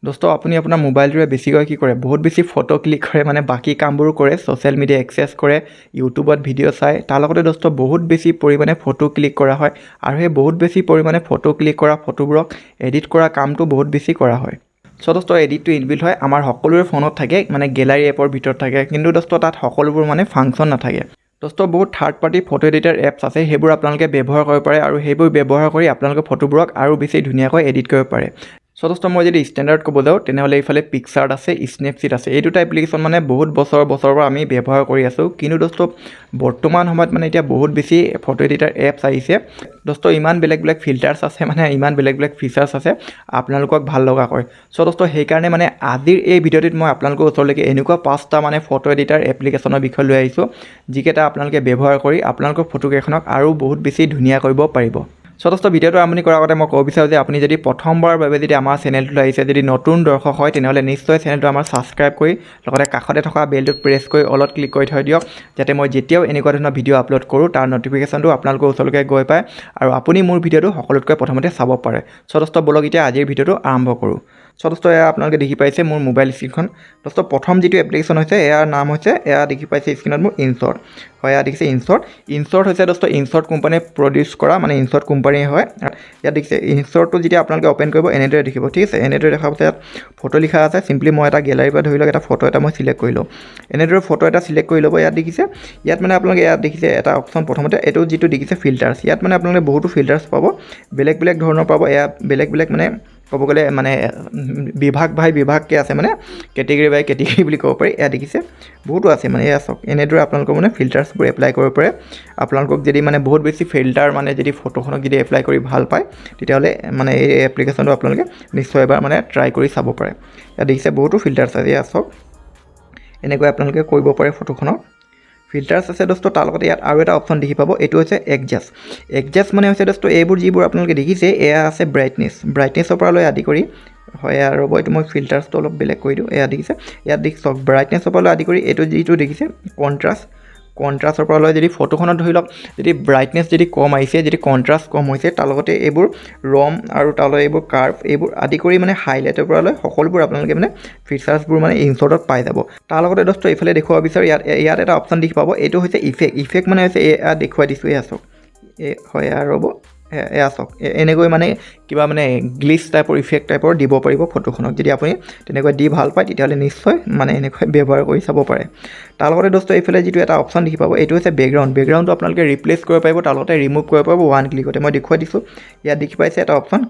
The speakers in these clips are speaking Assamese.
দোস্ত আপুনি আপোনাৰ মোবাইলটোৰে বেছিকৈ কি কৰে বহুত বেছি ফটো ক্লিক কৰে মানে বাকী কামবোৰো কৰে ছ'চিয়েল মিডিয়া এক্সেছ কৰে ইউটিউবত ভিডিঅ' চায় তাৰ লগতে দোস্ত বহুত বেছি পৰিমাণে ফটো ক্লিক কৰা হয় আৰু সেই বহুত বেছি পৰিমাণে ফটো ক্লিক কৰা ফটোবোৰক এডিট কৰা কামটো বহুত বেছি কৰা হয় চ' দোস্ত এডিটটো ইনবিল্ট হয় আমাৰ সকলোৰে ফোনত থাকে মানে গেলাৰী এপৰ ভিতৰত থাকে কিন্তু দোস্ত তাত সকলোবোৰ মানে ফাংচন নাথাকে দোস্ত বহুত third party photo editor apps আছে সেইবোৰ আপোনালোকে ব্যৱহাৰ কৰিব পাৰে আৰু সেইবোৰ ব্যৱহাৰ কৰি আপোনালোকে ফটোবোৰক আৰু বেছি ধুনীয়াকৈ এডিট কৰিব পাৰে চ' দোস্ত মই যদি ষ্টেণ্ডাৰ্ড ক'ব যাওঁ তেনেহ'লে এইফালে পিক্সাৰ্ট আছে স্নেপচিট আছে এই দুটা এপ্লিকেশ্যন মানে বহুত বছৰৰ পৰা আমি ব্যৱহাৰ কৰি আছোঁ কিন্তু দোস্ত বৰ্তমান সময়ত মানে এতিয়া বহুত বেছি ফটো এডিটাৰ এপছ আহিছে দোস্ত ইমান বেলেগ ফিল্টাৰ্ছ আছে মানে ইমান বেলেগ ফিচাৰ্ছ আছে আপোনালোকক ভাল লগা কৰে চ' দোস্ত সেইকাৰণে মানে আজিৰ এই ভিডিঅ'টোত মই আপোনালোকৰ ওচৰলৈকে এনেকুৱা 5টা মানে ফটো এডিটাৰ এপ্লিকেশ্যনৰ বিষয়ে লৈ আহিছোঁ যিকেইটা আপোনালোকে ব্যৱহাৰ কৰি আপোনালোকৰ ফটোকেইখনক আৰু বহুত বেছি ধুনীয়া কৰিব পাৰিব চ' দোস্ত ভিডিঅ'টো আৰম্ভণি কৰাৰ আগতে মই ক'ব বিচাৰোঁ যে আপুনি যদি প্ৰথমবাৰৰ বাবে যদি আমাৰ চেনেলটোলৈ আহিছে যদি নতুন দৰ্শক হয় তেনেহ'লে নিশ্চয় চেনেলটো আমাৰ ছাবস্ক্ৰাইব কৰি লগতে কাষতে থকা বেলটোত প্ৰেছ কৰি অলপ ক্লিক কৰি থৈ দিয়ক যাতে মই যেতিয়াও এনেকুৱা ধৰণৰ ভিডিঅ' আপলোড কৰোঁ তাৰ ন'টিফিকেশ্যনটো আপোনালোকৰ ওচৰলৈকে গৈ পায় আৰু আপুনি মোৰ ভিডিঅ'টো সকলোতকৈ প্ৰথমতে চাব পাৰে চ' দোস্ত বলক এতিয়া আজিৰ ভিডিঅ'টো আৰম্ভ কৰোঁ চ' দোস্ত এয়া আপোনালোকে দেখি পাইছে মোৰ মোবাইল স্ক্ৰীণখন দোস্ত প্ৰথম যিটো এপ্লিকেশ্যন হৈছে ইয়াৰ নাম হৈছে এয়া দেখি পাইছে স্ক্ৰীণত মোৰ ইনশ্বৰ্ট হয় এয়া দেখিছে ইনশ্বৰ্ট হৈছে দোস্ত ইনশ্বৰ্ট কোম্পানীয়ে প্ৰডিউচ কৰা মানে ইনশ্বৰ্ট কোম্পানী হয় ইয়াত দেখিছে ইনশ্বৰ্টটো যেতিয়া আপোনালোকে অ'পেন কৰিব এনেদৰে দেখিব ঠিক আছে এনেদৰে দেখা পাছে ইয়াত ফটো লিখা আছে চিম্পলি মই এটা গেলাৰীৰ পৰা ধৰি লওক এটা ফটো এটা মই চিলেক্ট কৰি লওঁ এনেদৰে ফটো এটা চিলেক্ট কৰি ল'ব ইয়াত দেখিছে ইয়াত মানে আপোনালোকে ইয়াত দেখিছে এটা অপশ্যন প্ৰথমতে এইটো যিটো দেখিছে ফিল্টাৰ্ছ ইয়াত মানে আপোনালোকে বহুতো ফিল্টাৰ্ছ পাব বেলেগ ধৰণৰ পাব এয়া বেলেগ মানে ক'ব গ'লে মানে বিভাগকৈ আছে মানে কেটেগৰী বাই কেটেগৰী বুলি ক'ব পাৰি এয়া দেখিছে বহুতো আছে মানে এয়া চাওক এনেদৰে আপোনালোকৰ মানে ফিল্টাৰ্ছবোৰ এপ্লাই কৰিব পাৰে আপোনালোকক যদি মানে বহুত বেছি ফিল্টাৰ মানে যদি ফটোখনক যদি এপ্লাই কৰি ভাল পায় তেতিয়াহ'লে মানে এই এপ্লিকেশ্যনটো আপোনালোকে নিশ্চয় এবাৰ মানে ট্ৰাই কৰি চাব পাৰে ইয়াত দেখিছে বহুতো ফিল্টাৰ্ছ আছে এয়া চাওক এনেকৈ আপোনালোকে কৰিব পাৰে ফটোখনক ফিল্টাৰ্ছ আছে দোস্ত তাৰ লগতে ইয়াত আৰু এটা অপশ্যন দেখি পাব এইটো হৈছে এডজাষ্ট মানে হৈছে দোস্ত এইবোৰ যিবোৰ আপোনালোকে দেখিছে এয়া আছে ব্ৰাইটনেছৰ পৰা লৈ আদি কৰি হয় আৰু এইটো মই ফিল্টাৰ্ছটো অলপ বেলেগ কৰি দিওঁ এয়া দেখিছে ইয়াত চাওক ব্ৰাইটনেছৰ পৰা লৈ আদি কৰি এইটো যিটো দেখিছে কণ্ট্ৰাষ্টৰ পৰা লৈ যদি ফটোখনত ধৰি লওক যদি ব্ৰাইটনেছ যদি কম আহিছে যদি কণ্ট্ৰাষ্ট কম হৈছে তাৰ লগতে এইবোৰ ৰম আৰু তাৰলৈ এইবোৰ কাৰ্ভ এইবোৰ আদি কৰি মানে হাইলাইটৰ পৰা লৈ সকলোবোৰ আপোনালোকে মানে ফিচাৰ্ছবোৰ মানে ইনশ্বৰ্টত পাই যাব তাৰ লগতে দোস্ত এইফালে দেখুৱাব বিচাৰোঁ ইয়াত এটা অপশ্যন দেখি পাব এইটো হৈছে ইফেক্ট মানে হৈছে এয়া দেখুৱাই দিছোঁ এয়া চাওক হয় এয়া ৰ'ব এয়া চাওক এনেকৈ মানে কিবা মানে গ্লিচ টাইপৰ ইফেক্ট টাইপৰ দিব পাৰিব ফটোখনক যদি আপুনি তেনেকৈ দি ভাল পায় তেতিয়াহ'লে নিশ্চয় মানে এনেকৈ ব্যৱহাৰ কৰি চাব পাৰে তাৰ লগতে দোস্ত এইফালে যিটো এটা অপশ্যন দেখি পাব এইটো হৈছে বেকগ্ৰাউণ্ডটো আপোনালোকে ৰিপ্লেচ কৰিব পাৰিব তাৰ লগতে ৰিমুভ কৰিব পাৰিব ওৱান ক্লিকতে মই দেখুৱাই দিছোঁ ইয়াত দেখি পাইছে এটা অপশ্যন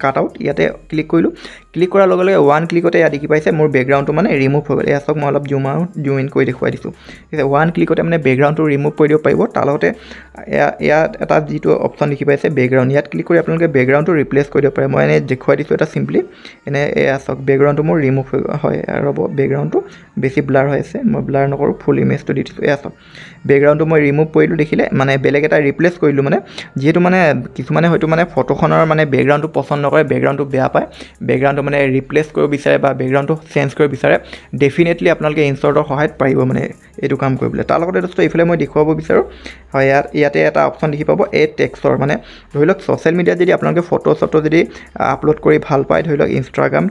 কাট আউট ইয়াতে ক্লিক কৰিলোঁ ক্লিক কৰাৰ লগে লগে ওৱান ক্লিকতে ইয়াত দেখি পাইছে মোৰ বেকগ্ৰাউণ্ডটো মানে ৰিমুভ হৈ গ'ল এয়া চাওক মই অলপ জুম ইন কৰি দেখুৱাই দিছোঁ ঠিক আছে ওৱান ক্লিকতে মানে বেকগ্ৰাউণ্ডটো ৰিমুভ কৰি দিব পাৰিব তাৰ লগতে ইয়াত এটা যিটো অপশ্যন দেখি পাইছে বেকগ্ৰাউণ্ড ইয়াত ক্লিক কৰি আপোনালোকে বেকগ্ৰাউণ্ডটো ৰিপ্লেচ কৰি দিব পাৰে মই এনেই দেখুৱাই দিছোঁ এটা চিম্পলি এয়া চাওক বেকগ্ৰাউণ্ডটো মোৰ ৰিমুভ হৈ হয় ৰ'ব বেকগ্ৰাউণ্ডটো বেছি ব্লাৰ হৈ আছে মই ব্লাৰ নকৰোঁ ফুল ইমেজটো দি দিছোঁ এয়া চাওক বেকগ্ৰাউণ্ডটো মই ৰিমুভ কৰিলোঁ দেখিলে মানে বেলেগ এটা ৰিপ্লেচ কৰিলোঁ মানে যিহেতু মানে কিছুমানে হয়তো মানে ফটোখনৰ মানে বেকগ্ৰাউণ্ডটো পচন্দ নকৰে বেকগ্ৰাউণ্ডটো বেয়া পায় বেকগ্ৰাউণ্ডটো মানে ৰিপ্লেচ কৰিব বিচাৰে বা বেকগ্ৰাউণ্ডটো চেঞ্জ কৰিব বিচাৰে ডেফিনেটলি আপোনালোকে ইনশ্বৰ্টৰ সহায়ত পাৰিব মানে এইটো কাম কৰিবলৈ তাৰ লগতে দোস্ত এইফালে মই দেখুৱাব বিচাৰোঁ হয় ইয়াতে এটা অপশ্যন দেখি পাব এই টেক্সটৰ মানে ধৰি লওক ছ'চিয়েল মিডিয়াত যদি আপোনালোকে ফটো যদি আপলোড কৰি ভাল পায় ধৰি লওক ইনষ্টাগ্ৰাম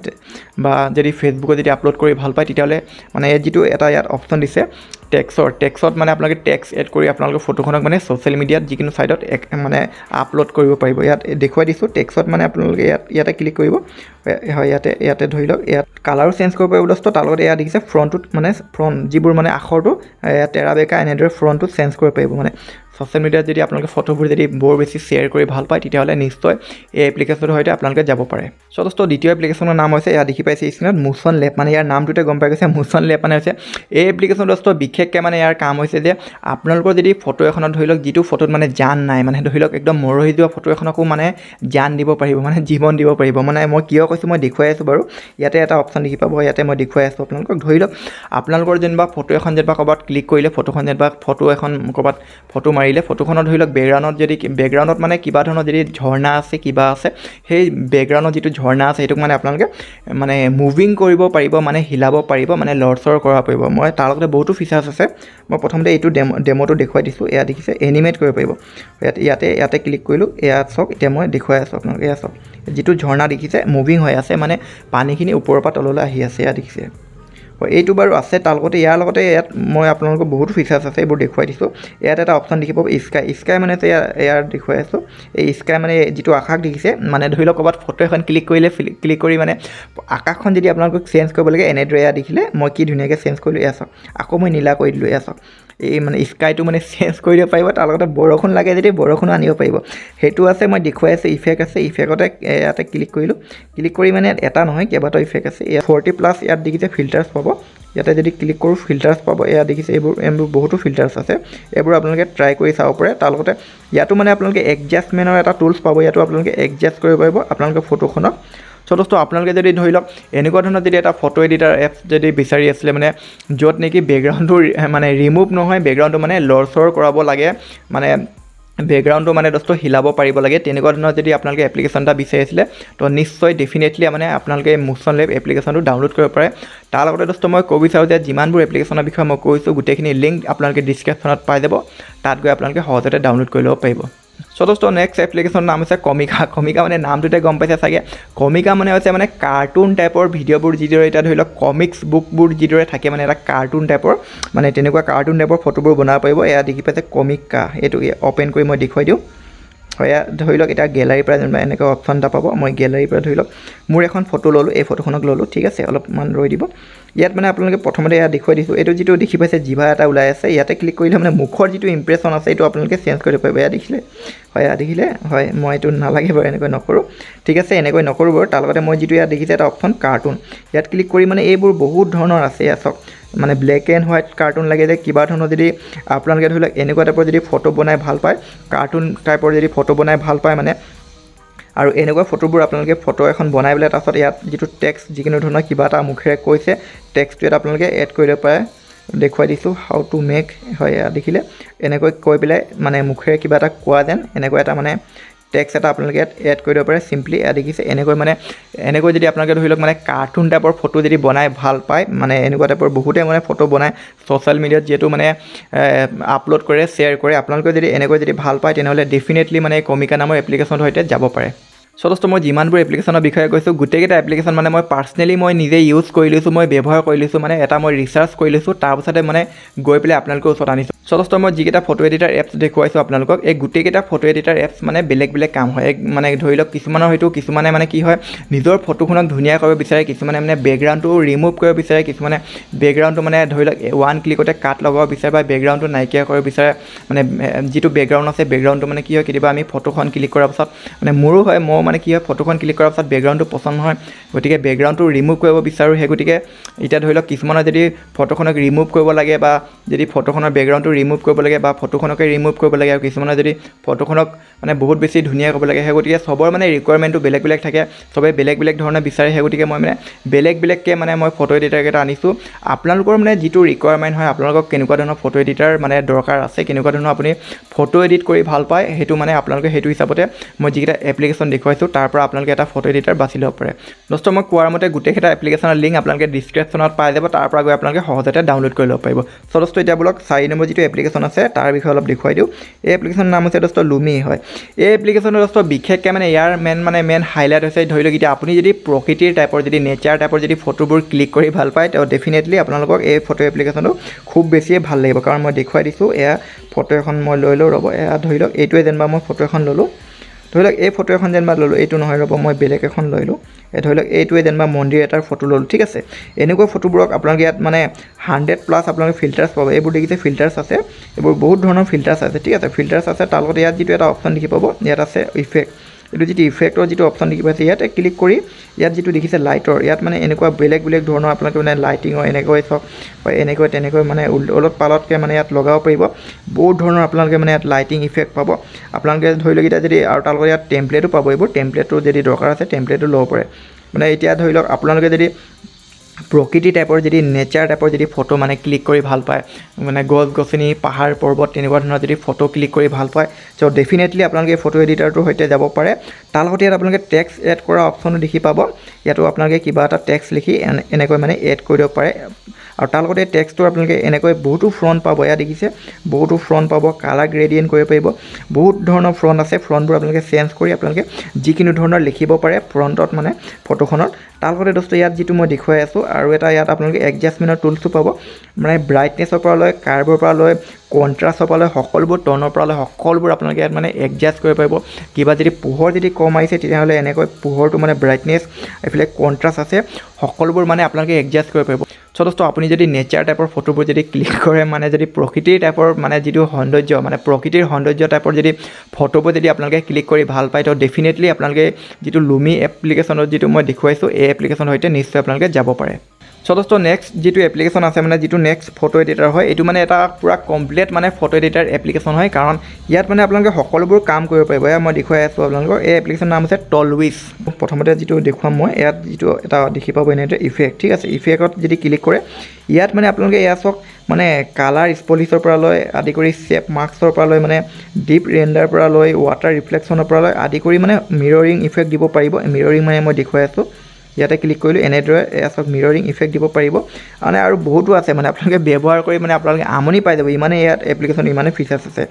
বা যদি ফেচবুকত যদি আপলোড কৰি ভাল পায় তেতিয়াহ'লে মানে যিটো এটা ইয়াত অপশ্যন দিছে টেক্সট মানে আপোনালোকে টেক্সট এড কৰি আপোনালোকৰ ফটোখনক মানে ছ'চিয়েল মিডিয়াত যিকোনো ছাইডত মানে আপলোড কৰিব পাৰিব ইয়াত দেখুৱাই দিছোঁ টেক্সট মানে আপোনালোকে ইয়াতে ক্লিক কৰিব হয় ইয়াতে ধৰি লওক ইয়াত কালাৰো চেঞ্জ কৰিব পাৰিব দোস্ত তাৰ লগতে ইয়াত দেখিছে ফ্ৰণ্টটোত মানে যিবোৰ মানে আখৰটো তেৰা বেকা এনেদৰে ফ্ৰণ্টটো চেঞ্জ কৰিব পাৰিব মানে ছ'চিয়েল মিডিয়াত যদি আপোনালোকে ফটোবোৰ যদি বৰ বেছি শ্বেয়াৰ কৰি ভাল পায় তেতিয়াহ'লে নিশ্চয় এই এপ্লিকেশ্যনটোৰ সৈতে আপোনালোকে যাব পাৰে চ' দোস্ত দ্বিতীয় এপ্লিকেশ্যনৰ নাম হৈছে এয়া দেখি পাইছে স্ক্ৰীণত মোশ্যন লেব মানে ইয়াৰ নামটোতে গম পাই গৈছে মোশ্যন লেব মানে হৈছে এই এপ্লিকেশ্যন দোস্ত বিশেষকৈ মানে ইয়াৰ কাম হৈছে যে আপোনালোকৰ যদি ফটো এখনত ধৰি লওক যিটো ফটোত মানে জান নাই মানে ধৰি লওক একদম মৰহি যোৱা ফটো এখনকো মানে জান দিব পাৰিব মানে জীৱন দিব পাৰিব মানে মই কিয় কৈছোঁ মই দেখুৱাই আছোঁ বাৰু ইয়াতে এটা অপশ্যন দেখি পাব ইয়াতে মই দেখুৱাই আছোঁ আপোনালোকক ধৰি লওক আপোনালোকৰ যেনিবা ফটো এখন যেনিবা ক'ৰবাত ক্লিক কৰিলে ফটোখন যেনিবা ফটো এখন ক'ৰবাত ফটো মাৰি মাৰিলে ফটোখনত ধৰি লওক বেকগ্ৰাউণ্ডত মানে কিবা ধৰণৰ যদি ঝৰ্ণা আছে কিবা আছে সেই বেকগ্ৰাউণ্ডত যিটো ঝৰ্ণা আছে সেইটোক মানে আপোনালোকে মানে মুভিং কৰিব পাৰিব মানে হিলাব পাৰিব মানে লৰচৰ কৰিব পাৰিব মই তাৰ লগতে বহুতো ফিচাৰ্ছ আছে মই প্ৰথমতে এইটো ডেমোটো দেখুৱাই দিছোঁ এয়া দেখিছে এনিমেট কৰিব পাৰিব ইয়াতে ক্লিক কৰিলোঁ এয়া চাওক এতিয়া মই দেখুৱাই আছোঁ আপোনালোকে এয়া চাওক যিটো ঝৰ্ণা দেখিছে মুভিং হৈ আছে মানে পানীখিনি ওপৰৰ পৰা তললৈ আহি আছে এয়া দেখিছে এইটো বাৰু আছে তাৰ লগতে ইয়াৰ লগতে ইয়াত মই আপোনালোকক বহুতো ফিচাৰ্ছ আছে এইবোৰ দেখুৱাই দিছোঁ ইয়াত এটা অপশ্যন দেখি পাব স্কাই মানে ইয়াৰ দেখুৱাই আছোঁ এই স্কাই মানে যিটো আকাশ দেখিছে মানে ধৰি লওক ক'ৰবাত ফটো এখন ক্লিক কৰি মানে আকাশখন যদি আপোনালোকক চেঞ্জ কৰিব লাগে এনেদৰে এয়া দেখিলে মই কি ধুনীয়াকৈ চেঞ্জ কৰিলোঁ এয়া চাওক আকৌ মই নীলা কৰি দিলোঁ এয়া চাওক এই মানে স্কাইটো মানে চেঞ্জ কৰি দিব পাৰিব তাৰ লগতে বৰষুণ লাগে যদি বৰষুণো আনিব পাৰিব সেইটো আছে মই দেখুৱাই আছোঁ ইফেক্ট আছে ইফেক্টতে ইয়াতে ক্লিক কৰিলোঁ ক্লিক কৰি মানে এটা নহয় কেইবাটাও ইফেক্ট আছে ইয়াত 40+ ইয়াত দেখিছে ফিল্টাৰ্ছ পাব ইয়াতে যদি ক্লিক কৰোঁ ফিল্টাৰ্ছ পাব এয়া দেখিছে এইবোৰ বহুতো ফিল্টাৰ্ছ আছে এইবোৰ আপোনালোকে ট্ৰাই কৰি চাব পাৰে তাৰ লগতে ইয়াতো মানে আপোনালোকে এডজাষ্টমেণ্টৰ এটা টুলছ পাব ইয়াতো আপোনালোকে এডজাষ্ট কৰিব পাৰিব আপোনালোকে ফটোখনক দোস্ত আপোনালোকে যদি ধৰি লওক এনেকুৱা ধৰণৰ যদি এটা ফটো এডিটাৰ এপছ যদি বিচাৰি আছিলে মানে য'ত নেকি বেকগ্ৰাউণ্ডটো মানে ৰিমুভ নহয় বেকগ্ৰাউণ্ডটো মানে লৰচৰ কৰাব লাগে মানে বেকগ্ৰাউণ্ডটো মানে দোস্ত হিলাব পাৰিব লাগে তেনেকুৱা ধৰণৰ যদি আপোনালোকে এপ্লিকেশ্যন এটা বিচাৰিছিলে তো নিশ্চয় ডেফিনেটলি মানে আপোনালোকে মোশ্যন লেব এপ্লিকেশ্যনটো ডাউনলোড কৰিব পাৰে তাৰ লগতে দোস্ত মই ক'ব বিচাৰোঁ যে যিমানবোৰ এপ্লিকেশ্যনৰ বিষয়ে মই কৈছোঁ গোটেইখিনি লিংক আপোনালোকে ডিছক্ৰিপশ্যনত পাই যাব তাত গৈ আপোনালোকে সহজতে ডাউনলোড কৰি ল'ব পাৰিব দোস্ত নেক্সট এপ্লিকেশ্যনৰ নাম হৈছে কমিকা মানে নামটোতে গম পাইছে চাগে কমিকা মানে হৈছে মানে কাৰ্টুন টাইপৰ ভিডিঅ'বোৰ যিদৰে এতিয়া ধৰি লওক কমিক্স বুকবোৰ যিদৰে থাকে মানে এটা কাৰ্টুন টাইপৰ মানে তেনেকুৱা কাৰ্টুন টাইপৰ ফটোবোৰ বনাব পাৰিব এয়া দেখি পাইছে কমিকা এইটো অ'পেন কৰি মই দেখুৱাই দিওঁ হয় ধৰি লওক এতিয়া গেলাৰীৰ পৰা যেনিবা এনেকৈ অপশ্যন এটা পাব মই গেলাৰীৰ পৰা ধৰি লওক মোৰ এখন ফটো ল'লোঁ এই ফটোখনক ল'লোঁ ঠিক আছে অলপমান ৰৈ দিব ইয়াত মানে আপোনালোকে প্ৰথমতে ইয়াত দেখুৱাই দিছোঁ এইটো যিটো দেখি পাইছে জিভা এটা ওলাই আছে ইয়াতে ক্লিক কৰিলে মানে মুখৰ যিটো ইমপ্ৰেশ্যন আছে এইটো আপোনালোকে চেঞ্জ কৰিব পাৰিব এয়া দেখিলে হয় মই এইটো নালাগে বাৰু এনেকৈ নকৰোঁ ঠিক আছে এনেকৈ নকৰোঁ বাৰু তাৰ লগতে মই যিটো ইয়াত দেখিছে এটা অপশ্যন কাৰ্টুন ইয়াত ক্লিক কৰি মানে এইবোৰ বহুত ধৰণৰ আছে ইয়াত চাওক মানে ব্লেক এণ্ড হোৱাইট কাৰ্টুন লাগে যে কিবা ধৰণৰ যদি আপোনালোকে ধৰি লওক এনেকুৱা টাইপৰ যদি ফটো বনাই ভাল পায় কাৰ্টুন টাইপৰ যদি ফটো বনাই ভাল পায় মানে আৰু এনেকুৱা ফটোবোৰ আপোনালোকে ফটো এখন বনাই পেলাই তাৰপাছত ইয়াত যিটো টেক্সট যিকোনো ধৰণৰ কিবা এটা মুখেৰে কৈছে টেক্সটটো ইয়াত আপোনালোকে এড কৰিব পাৰে দেখুৱাই দিছোঁ হাউ টু মেক হয় দেখিলে এনেকৈ কৈ পেলাই মানে মুখেৰে কিবা এটা কোৱা যেন এনেকুৱা এটা মানে টেক্সট এটা আপোনালোকে ইয়াত এড কৰি দিব পাৰে চিম্পলি দেখিছে এনেকৈ যদি আপোনালোকে ধৰি লওক মানে কাৰ্টুন টাইপৰ ফটো যদি বনাই ভাল পায় মানে এনেকুৱা টাইপৰ বহুতে মানে ফটো বনাই ছ'চিয়েল মিডিয়াত যিহেতু মানে আপলোড কৰে শ্বেয়াৰ কৰে আপোনালোকে যদি এনেকৈ যদি ভাল পায় তেনেহ'লে ডেফিনেটলি মানে কমিকা নামৰ এপ্লিকেশ্যনৰ সৈতে যাব পাৰে দোস্ত মই যিমানবোৰ এপ্লিকেশ্যনৰ বিষয়ে কৈছোঁ গোটেইকেইটা এপ্লিকেশ্যন মানে মই পাৰ্চনেলি মই নিজে ইউজ কৰি লৈছোঁ মই ব্যৱহাৰ কৰি লৈছোঁ মানে এটা মই ৰিচাৰ্চ কৰি লৈছোঁ তাৰপিছতে মানে গৈ পেলাই আপোনালোকৰ ওচৰত আনিছোঁ দোস্ত মই যিকেইটা ফটো এডিটাৰ এপছ দেখুৱাইছোঁ আপোনালোকক এই গোটেইকেইটা ফটো এডিটাৰ এপছ মানে বেলেগ কাম হয় মানে ধৰি লওক কিছুমানে মানে কি হয় নিজৰ ফটোখনক ধুনীয়া কৰিব বিচাৰে কিছুমানে মানে বেকগ্ৰাউণ্ডটো ৰিমুভ কৰিব বিচাৰে কিছুমানে বেকগ্ৰাউণ্ডটো মানে ধৰি লওক ওৱান ক্লিকতে কাট লগাব বিচাৰে বা বেকগ্ৰাউণ্ডটো নাইকিয়া কৰিব বিচাৰে মানে যিটো বেকগ্ৰাউণ্ড আছে বেকগ্ৰাউণ্ডটো মানে কি হয় কেতিয়াবা আমি ফটোখন ক্লিক কৰাৰ পাছত মানে মোৰো হয় মই মানে কি হয় ফটোখন ক্লিক কৰাৰ পাছত বেকগ্ৰাউণ্ডটো পচন্দ নহয় গতিকে বেকগ্ৰাউণ্ডটো ৰিমুভ কৰিব বিচাৰোঁ সেই গতিকে এতিয়া ধৰি লওক কিছুমানৰ যদি ফটোখনক ৰিমুভ কৰিব লাগে বা যদি ফটোখনৰ বেকগ্ৰাউণ্ডটো ৰিমুভ কৰিব লাগে বা ফটোখনকে ৰিমুভ কৰিব লাগে আৰু কিছুমানৰ যদি ফটোখনক মানে বহুত বেছি ধুনীয়া কৰিব লাগে সেই গতিকে চবৰ মানে ৰিকুৱাৰমেণ্টটো বেলেগ থাকে চবেই বেলেগ ধৰণে বিচাৰে সেই গতিকে মই মানে বেলেগকৈ মানে মই ফটো এডিটাৰকেইটা আনিছোঁ আপোনালোকৰ মানে যিটো ৰিকুৱাৰমেণ্ট হয় আপোনালোকক কেনেকুৱা ধৰণৰ ফটো এডিটাৰ মানে দৰকাৰ আছে কেনেকুৱা ধৰণৰ আপুনি ফটো এডিট কৰি ভাল পায় সেইটো মানে আপোনালোকে সেইটো হিচাপতে মই যিকেইটা এপ্লিকেশ্যন দেখুৱাইছোঁ তাৰ পৰা আপোনালোকে এটা ফটো এডিটাৰ বাছি ল'ব পাৰে দোস্ত মই কোৱাৰ মতে গোটেইকেইটা এপ্লিকেশ্যনৰ লিংক আপোনালোকে ডিছক্ৰিপশ্যনত পাই যাব তাৰ পৰা গৈ আপোনালোকে সহজতে ডাউনলোড কৰি ল'ব পাৰিব দোস্ত এতিয়া বোলক 4 নম্বৰ যিটো এপ্লিকেশ্যন আছে তাৰ বিষয়ে অলপ দেখুৱাই দিওঁ এই এপ্লিকেশ্যনৰ নাম হৈছে দোস্ত লুমি হয় এই এপ্লিকেশ্যনৰ দোস্ত বিশেষকৈ মানে ইয়াৰ মেইন হাইলাইট হৈছে ধৰি লওক এতিয়া আপুনি যদি প্ৰকৃতিৰ টাইপৰ যদি নেচাৰ টাইপৰ যদি ফটোবোৰ ক্লিক কৰি ভাল পায় তেওঁ ডেফিনেটলি আপোনালোকক এই ফটো এপ্লিকেশ্যনটো খুব বেছিয়ে ভাল লাগিব কাৰণ মই দেখুৱাই দিছোঁ এয়া ফটো এখন মই লৈ লওঁ ৰ'ব এয়া ধৰি লওক এইটোৱে যেনিবা মই ফটো এখন ল'লোঁ ধৰি লওক এই ফটো এখন যেনিবা ল'লোঁ এইটো নহয় ৰ'ব মই বেলেগ এখন লৈ লওঁ ধৰি লওক এইটোৱে যেনিবা মন্দিৰ এটাৰ ফটো ল'লোঁ ঠিক আছে এনেকুৱা ফটোবোৰক আপোনালোকে ইয়াত মানে 100+ আপোনালোকে ফিল্টাৰ্ছ পাব এইবোৰ দেখিছে ফিল্টাৰ্ছ আছে এইবোৰ বহুত ধৰণৰ ফিল্টাৰ্ছ আছে ঠিক আছে ফিল্টাৰ্ছ আছে তাৰ লগতে ইয়াত যিটো এটা অপশ্যন দেখি পাব ইয়াত আছে ইফেক্ট এইটো যিটো ইফেক্টৰ যিটো অপশ্যন দেখি পাইছে ইয়াতে ক্লিক কৰি ইয়াত যিটো দেখিছে লাইটৰ ইয়াত মানে এনেকুৱা বেলেগ ধৰণৰ আপোনালোকে মানে লাইটিঙৰ এনেকৈ চাওক বা এনেকৈ তেনেকৈ মানে অলপ পালতকৈ মানে ইয়াত লগাব পাৰিব বহুত ধৰণৰ আপোনালোকে মানে ইয়াত লাইটিং ইফেক্ট পাব আপোনালোকে ধৰি লওক এতিয়া যদি আৰু তাৰ লগত ইয়াত টেম্পলেটো পাব এইবোৰ টেম্পলেটটো যদি দৰকাৰ আছে টেম্পলেটো ল'ব পাৰে মানে এতিয়া ধৰি লওক আপোনালোকে যদি প্ৰকৃতি টাইপৰ যদি নেচাৰ টাইপৰ যদি ফটো মানে ক্লিক কৰি ভাল পায়, মানে গছ গছনি পাহাৰ পৰ্বত তেনেকুৱা ধৰণৰ যদি ফটো ক্লিক কৰি ভাল পায়, চ' ডেফিনেটলি আপোনালোকে ফটো এডিটাৰটোৰ সৈতে যাব পাৰে। তাৰ লগতে ইয়াত আপোনালোকে টেক্সট এড কৰা অপশ্যনো দেখি পাব। ইয়াতো আপোনালোকে কিবা এটা টেক্সট লিখি এনেকৈ মানে এড কৰি দিব পাৰে। আৰু তাৰ লগতে টেক্সটটো আপোনালোকে এনেকৈ বহুতো ফ্ৰণ্ট পাব, এয়া দেখিছে বহুতো ফ্ৰণ্ট পাব, কালাৰ গ্ৰেডিয়েণ্ট কৰিব পাৰিব, বহুত ধৰণৰ ফ্ৰণ্ট আছে। ফ্ৰণ্টবোৰ আপোনালোকে চেঞ্জ কৰি আপোনালোকে যিকোনো ধৰণৰ লিখিব পাৰে ফ্ৰণ্টত মানে ফটোখনত। তাৰ লগতে দোস্ত ইয়াত যিটো মই দেখুৱাই আছোঁ আৰু এটা ইয়াত আপোনালোকে এডজাষ্টমেণ্টৰ টুলছো পাব, মানে ব্ৰাইটনেছৰ পৰা লৈ কাৰ্ভৰ পৰা লৈ কণ্ট্ৰাষ্টৰ পৰা লৈ সকলোবোৰ টনৰ পৰা লৈ সকলোবোৰ আপোনালোকে ইয়াত মানে এডজাষ্ট কৰিব পাৰিব। কিবা যদি পোহৰ যদি কম আহিছে তেতিয়াহ'লে এনেকৈ পোহৰটো মানে ব্ৰাইটনেছ, এইফালে কণ্ট্ৰাষ্ট আছে, সকলোবোৰ মানে আপোনালোকে এডজাষ্ট কৰিব পাৰিব। চ' দোস্ত আপুনি যদি নেচাৰ টাইপৰ ফটোবোৰ যদি ক্লিক কৰে, মানে যদি প্ৰকৃতিৰ টাইপৰ মানে যিটো সৌন্দৰ্য, মানে প্ৰকৃতিৰ সৌন্দৰ্য টাইপৰ যদি ফটোবোৰ যদি আপোনালোকে ক্লিক কৰি ভাল পায়, তো ডেফিনেটলি আপোনালোকে যিটো লুমি এপ্লিকেশ্যনত যিটো মই দেখুৱাইছোঁ এই এপ্লিকেশ্যনৰ সৈতে নিশ্চয় আপোনালোকে যাব পাৰে। চ' দোস্ত নেক্সট যিটো এপ্লিকেশ্যন আছে, মানে যিটো নেক্সট ফটো এডিটাৰ হয়, এইটো মানে এটা পূৰা কমপ্লিট মানে ফটো এডিটাৰ এপ্লিকেশ্যন হয়, কাৰণ ইয়াত মানে আপোনালোকে সকলোবোৰ কাম কৰিব পাৰিব। এয়া মই দেখুৱাই আছোঁ আপোনালোকৰ, এই এপ্লিকেশ্যনৰ নাম হৈছে টলউইচ। প্ৰথমতে যিটো দেখুৱাম মই, ইয়াত যিটো এটা দেখি পাব এনেকৈ ইফেক্ট, ঠিক আছে, ইফেক্টত যদি ক্লিক কৰে ইয়াত মানে আপোনালোকে এয়া চাওক, মানে কালাৰ স্পলিচৰ পৰা লৈ আদি কৰি শ্বেপ মাৰ্কছৰ পৰা লৈ মানে ডিপ ৰেণ্ডাৰ পৰা লৈ ৱাটাৰ ৰিফ্লেকশ্যনৰ পৰা লৈ আদি কৰি মানে মিৰৰিং ইফেক্ট দিব পাৰিব। মিৰৰিং মানে মই দেখুৱাই আছোঁ, ইয়াতে ক্লিক কৰিলোঁ, এনেদৰে এয়া চাওক মিৰৰিং ইফেক্ট দিব পাৰিব। মানে আৰু বহুতো আছে, মানে আপোনালোকে ব্যৱহাৰ কৰি মানে আপোনালোকে আমনি পাই যাব, ইমানেই ইয়াত এপ্লিকেশ্যন ইমানেই ফিচাৰ্ছ আছে।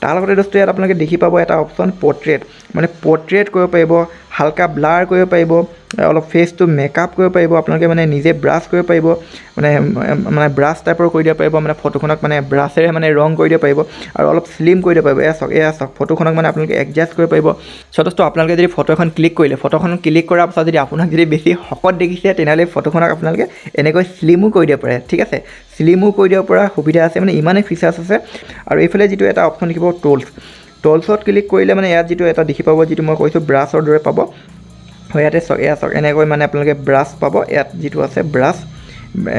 তাৰ লগতে দোস্ত ইয়াত আপোনালোকে দেখি পাব এটা অপশ্যন পৰ্ট্ৰেট, মানে পৰ্ট্ৰেট কৰিব পাৰিব, হালকা ব্লাৰ কৰিব পাৰিব, অলপ ফেচটো মেকআপ কৰিব পাৰিব, আপোনালোকে মানে নিজে ব্ৰাছ কৰিব পাৰিব, মানে ব্ৰাছ টাইপৰ কৰি দিব পাৰিব, মানে ফটোখনক মানে ব্ৰাছেৰে মানে ৰং কৰি দিব পাৰিব, আৰু অলপ স্লিম কৰি দিব পাৰিব। এয়া চাওক ফটোখনক মানে আপোনালোকে এডজাষ্ট কৰিব পাৰিব। চ' দোস্ত আপোনালোকে যদি ফটো এখন ক্লিক কৰিলে, ফটোখন ক্লিক কৰাৰ পাছত যদি আপোনাক যদি বেছি শকত দেখিছে, তেনেহ'লে ফটোখনক আপোনালোকে এনেকৈ স্লিমো কৰি দিব পাৰে, ঠিক আছে, স্লিমো কৰি দিব পৰা সুবিধা আছে, মানে ইমানেই ফিচাৰ্ছ আছে। আৰু এইফালে যিটো এটা অপশ্যন দেখিব টুলছত ক্লিক কৰিলে মানে ইয়াত যিটো এটা দেখি পাব, যিটো মই কৈছোঁ ব্ৰাছৰ দৰে পাব, ইয়াতে চাওক, এয়া চাওক এনেকৈ মানে আপোনালোকে ব্ৰাছ পাব, ইয়াত যিটো আছে ব্ৰাছ,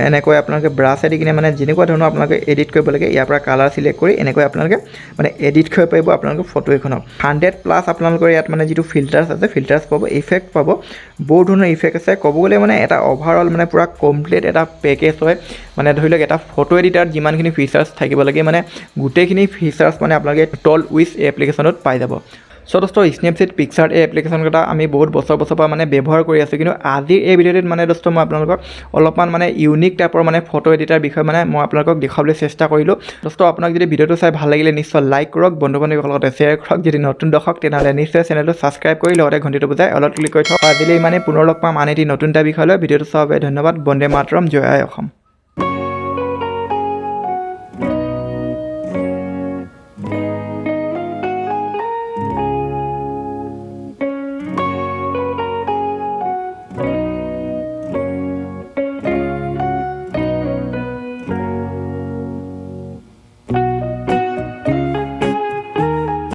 এনেকৈ আপোনালোকে ব্ৰাছে দি কিনে মানে যেনেকুৱা ধৰণৰ আপোনালোকে এডিট কৰিব লাগে, ইয়াৰ পৰা কালাৰ চিলেক্ট কৰি এনেকৈ আপোনালোকে মানে এডিট কৰিব পাৰিব আপোনালোকে ফটো এখনক। 100+ আপোনালোকৰ ইয়াত মানে যিটো ফিল্টাৰ্ছ আছে, ফিল্টাৰ্ছ পাব, ইফেক্ট পাব, বহুত ধৰণৰ ইফেক্ট আছে। ক'ব গ'লে মানে এটা অভাৰঅল মানে পূৰা কমপ্লিট এটা পেকেজ হয়। মানে ধৰি লওক এটা ফটো এডিটাৰত যিমানখিনি ফিচাৰ্ছ থাকিব লাগে, মানে গোটেইখিনি ফিচাৰ্ছ মানে আপোনালোকে টলউইচ এপ্লিকেশ্যনত পাই যাব। চ' দোস্ত স্নেপচিট পিকচাৰ এই এপ্লিকেশ্যনকেইটা আমি বহুত বছৰ পৰা মানে ব্যৱহাৰ কৰি আছোঁ, কিন্তু আজিৰ এই ভিডিঅ'টোত মানে দোস্ত মই আপোনালোকক অলপমান মানে ইউনিক টাইপৰ মানে ফটো এডিটাৰ বিষয়ে মানে মই আপোনালোকক দেখুৱাবলৈ চেষ্টা কৰিলোঁ। দোস্ত আপোনাক যদি ভিডিঅ'টো চাই ভাল লাগিলে নিশ্চয় লাইক কৰক, বন্ধু বান্ধৱীৰ লগতে শ্বেয়াৰ কৰক, যদি নতুন দৰ্শক তেনেহ'লে নিশ্চয় চেনেলটো ছাবস্ক্ৰাইব কৰি লগতে ঘণ্টিটো বজাই অলপ ক্লিক কৰি থওক। আজিলৈ ইমানেই, পুনৰ লগ পাম আন এটি নতুন এটা বিষয় লৈ। ভিডিঅ'টো চোৱাৰ বাবে ধন্যবাদ। বন্দে মাতৰম, জয় আই অসম।